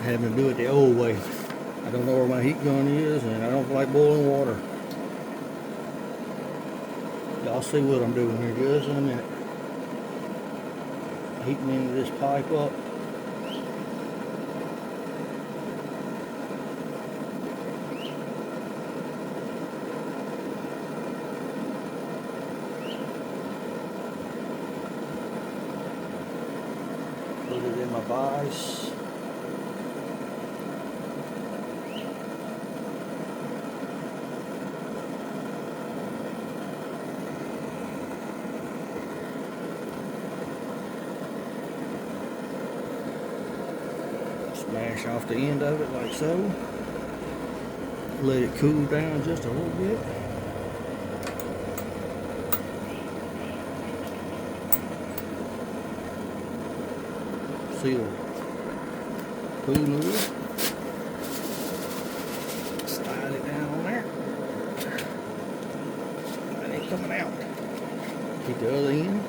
having to do it the old way. I don't know where my heat gun is, and I don't like boiling water. Y'all see what I'm doing here just in a minute. Heating into this pipe up. Put it in my vise. Smash off the end of it like so. Let it cool down just a little bit. Seal cool lid. Slide it down on there. That ain't coming out. Get the other end.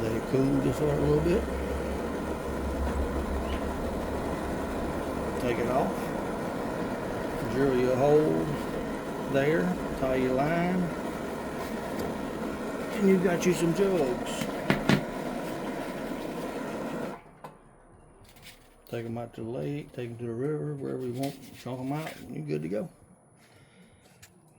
Let it cool just a little bit. Take it off. Drill you a hole there. Tie your line. And you've got you some jugs. Take them out to the lake, take them to the river, wherever you want. Chunk them out, and you're good to go.